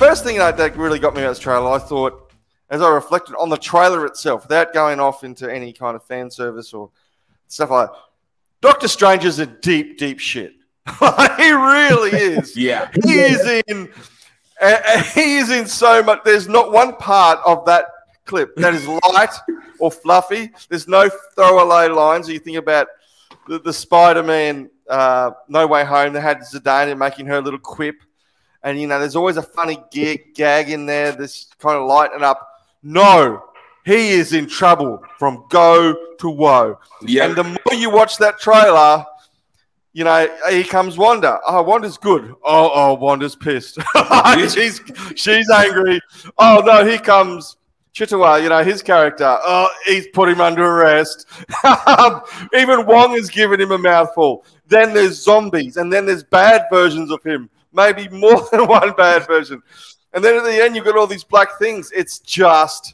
first thing that really got me about this trailer, I thought, as I reflected on the trailer itself, without going off into any kind of fan service or stuff like that, Doctor Strange is a deep, deep shit. He really is. Yeah. He is in so much. There's not one part of that clip that is light or fluffy. There's no throwaway lines. You think about the Spider-Man No Way Home. They had Zendaya making her little quip. And, you know, there's always a funny gag in there that's kind of lighten up. No, he is in trouble from go to woe. Yeah. And the more you watch that trailer, you know, here comes Wanda. Oh, Wanda's good. Oh, Wanda's pissed. she's angry. Oh, no, here comes Chitawa, you know, his character. Oh, he's put him under arrest. Even Wong has given him a mouthful. Then there's zombies, and then there's bad versions of him. Maybe more than one bad version. And then at the end, you've got all these black things. It's just...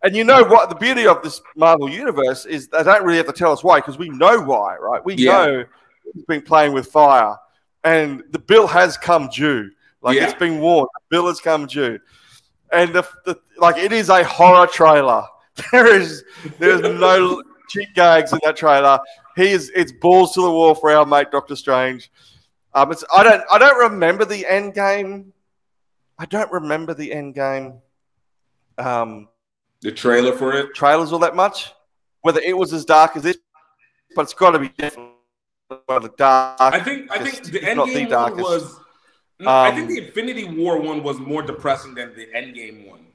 And you know what? The beauty of this Marvel universe is they don't really have to tell us why, because we know why, right? We know he's been playing with fire. And the bill has come due. It's been warned. The bill has come due. And it is a horror trailer. There's no cheap gags in that trailer. It's balls to the wall for our mate Doctor Strange. I don't remember the end game. The trailer for it? Trailers all that much. Whether it was as dark as this, but it's got to be definitely the dark. I think the Endgame one was. No, I think the Infinity War one was more depressing than the Endgame one.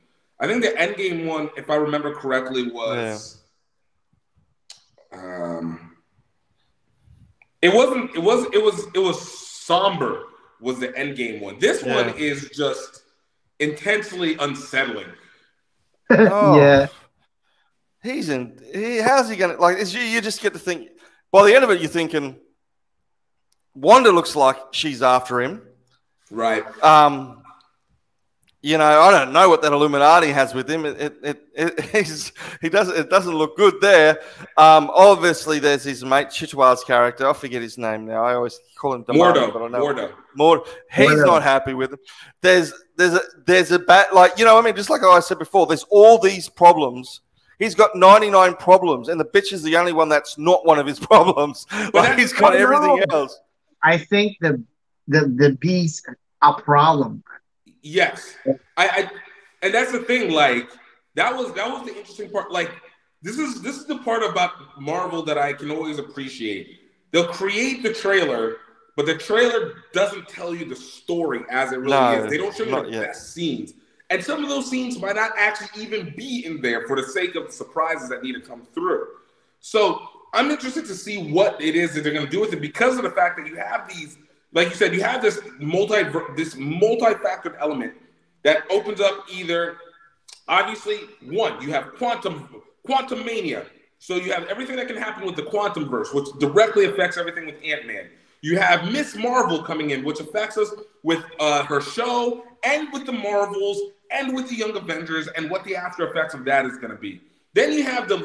I think the Endgame one, if I remember correctly, was. It was somber. Was the Endgame one? This one is just intensely unsettling. Oh, yeah. How's he going to, you just get to think, by the end of it, you're thinking, Wanda looks like she's after him. Right. You know, I don't know what that Illuminati has with him. It doesn't look good there. Obviously, there's his mate Chitwa's character. I forget his name now. I always call him Mordo. But I know Mordo. He's not happy with him. There's a bad, you know what I mean? Just like I said before, there's all these problems. He's got 99 problems, and the bitch is the only one that's not one of his problems. He's got everything else. I think the bees a problem. Yes, and that's the thing. That was the interesting part. This is the part about Marvel that I can always appreciate. They'll create the trailer, but the trailer doesn't tell you the story as it really is. They don't show you the best scenes, and some of those scenes might not actually even be in there for the sake of the surprises that need to come through. So I'm interested to see what it is that they're going to do with it, because of the fact that you have these. Like you said, you have this multi-factored element that opens up either, obviously, one, you have quantum mania. So you have everything that can happen with the quantum verse, which directly affects everything with Ant-Man. You have Miss Marvel coming in, which affects us with her show and with the Marvels and with the Young Avengers and what the after effects of that is going to be. Then you have the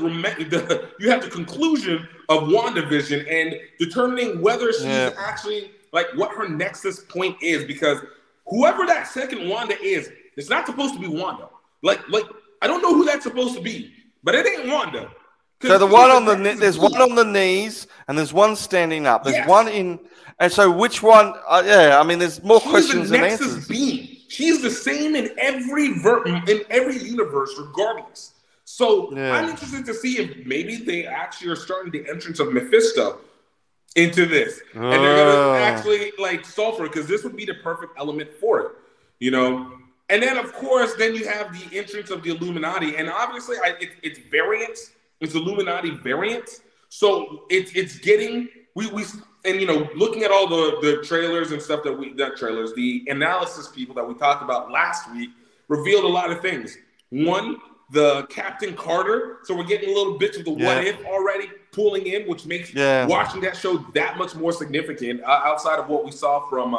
conclusion of WandaVision and determining whether she's actually... what her nexus point is, because whoever that second Wanda is, it's not supposed to be Wanda. I don't know who that's supposed to be, but it ain't Wanda. So there's one on the knees, and there's one standing up. There's one in, and so which one? I mean, there's more questions than answers. Being. She's the same in every universe, regardless. So I'm interested to see if maybe they actually are starting the entrance of Mephisto into this, and they're gonna actually solve for it, because this would be the perfect element for it, you know. And then of course, then you have the entrance of the Illuminati, and obviously it's variants, it's Illuminati variants. So it's getting we and you know, looking at all the trailers and stuff the analysis people that we talked about last week revealed a lot of things. One, the Captain Carter, so we're getting a little bit of the what if already pulling in, which makes watching that show that much more significant outside of what we saw from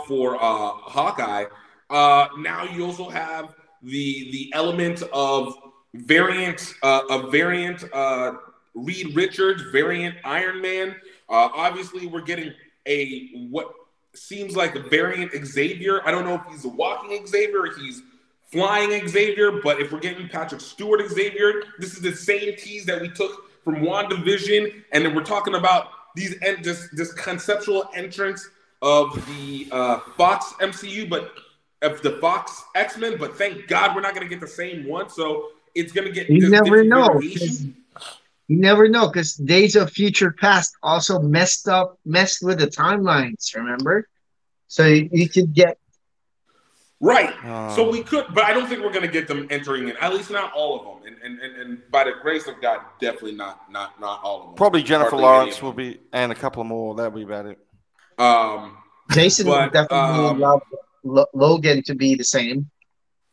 for Hawkeye. Now you also have the element of variant Reed Richards, variant Iron Man. Obviously, we're getting seems like a variant Xavier. I don't know if he's a walking Xavier or he's flying Xavier, but if we're getting Patrick Stewart Xavier, this is the same tease that we took from WandaVision, and then we're talking about this conceptual entrance of the Fox MCU, but of the Fox X-Men. But thank God we're not going to get the same one, so it's going to get. You never know. You never know, because Days of Future Past also messed with the timelines. Remember, so you could get. Right. So we could, but I don't think we're going to get them entering in, at least not all of them. And by the grace of God, definitely not all of them. Probably Jennifer Lawrence will be, and a couple more. That'll be about it. Jason would definitely love Logan to be the same.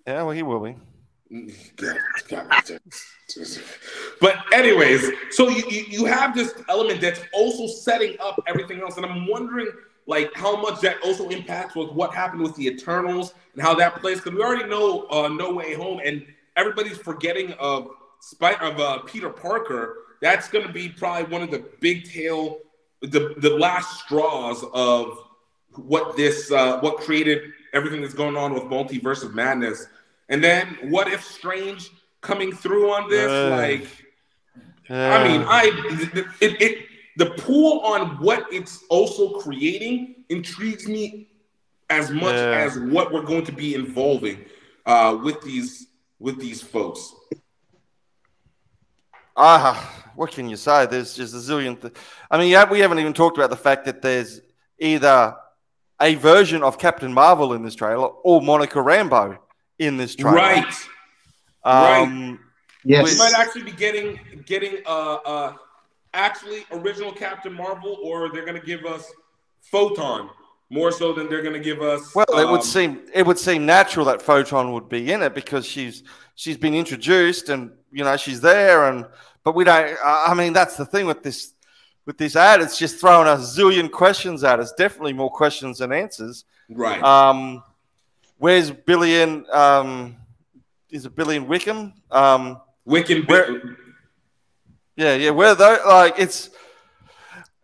Yeah, well, he will be. But anyways, so you have this element that's also setting up everything else. And I'm wondering, like, how much that also impacts with what happened with the Eternals and how that plays, because we already know No Way Home, and everybody's forgetting of Peter Parker. That's going to be probably one of the big tail, the last straws of what what created everything that's going on with Multiverse of Madness. And then what if Strange coming through on this? I mean, the pool on what it's also creating intrigues me as much as what we're going to be involving with these folks. What can you say? There's just a zillion. I mean, we haven't even talked about the fact that there's either a version of Captain Marvel in this trailer or Monica Rambeau in this trailer. Right. Right. Yes. We might actually be getting actually original Captain Marvel, or they're going to give us Photon more so than they're going to give us. Well, it would seem natural that Photon would be in it because she's been introduced and she's there, but we don't. I mean, that's the thing with this ad. It's just throwing a zillion questions at us. Definitely more questions than answers. Right. Where's Billy and is it Billy and Wickham? Wickham. Yeah. Where though? Like it's.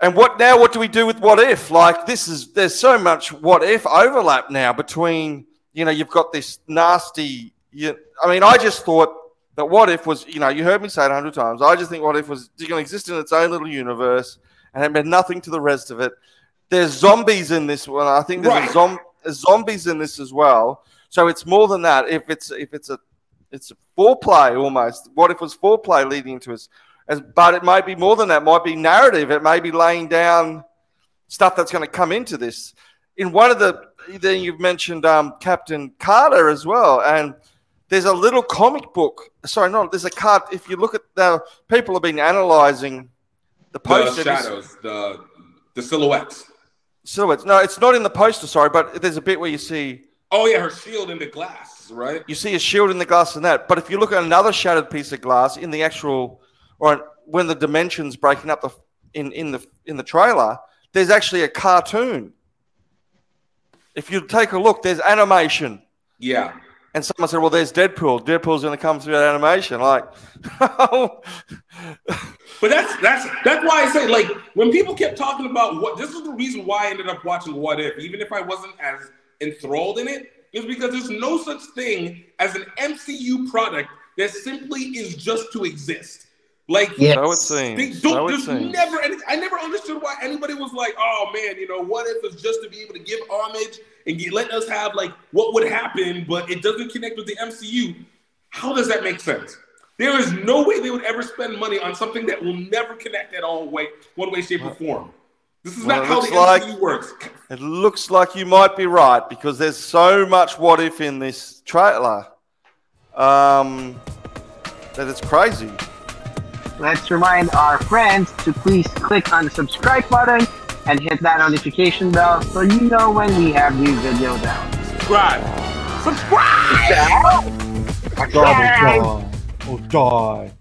And what do we do with What If? Like there's so much What If overlap now between you've got this nasty. I mean, I just thought that What If was you heard me say it 100 times. I just think What If was going to exist in its own little universe and it meant nothing to the rest of it. There's zombies in this one. I think there's zombies in this as well. So it's more than that. If it's a foreplay almost. What If was foreplay leading into us? But it might be more than that. It might be narrative. It may be laying down stuff that's going to come into this. In one of then you've mentioned Captain Carter as well, and there's a little comic book. Sorry, no, there's a card. If you look at people have been analyzing the poster, the shadows, the silhouettes. Silhouettes. No, it's not in the poster. Sorry, but there's a bit where you see. Oh yeah, her shield in the glass, right? You see a shield in the glass and that. But if you look at another shattered piece of glass in the actual. Or when the dimensions breaking up in the trailer, there's actually a cartoon. If you take a look, there's animation. Yeah. And someone said, "Well, there's Deadpool. Deadpool's going to come through that animation." Like, but that's why I say, like, when people kept talking about this is the reason why I ended up watching What If, even if I wasn't as enthralled in it, is because there's no such thing as an MCU product that simply is just to exist. Like, yes. So it seems. I never understood why anybody was like, oh man, What If is just to be able to give homage and let us have like what would happen, but it doesn't connect with the MCU. How does that make sense? There is no way they would ever spend money on something that will never connect at all, one way, shape, or form. This is not how the MCU works. It looks like you might be right because there's so much What If in this trailer that it's crazy. Let's remind our friends to please click on the subscribe button and hit that notification bell so you know when we have new videos out. Subscribe! Die. Die.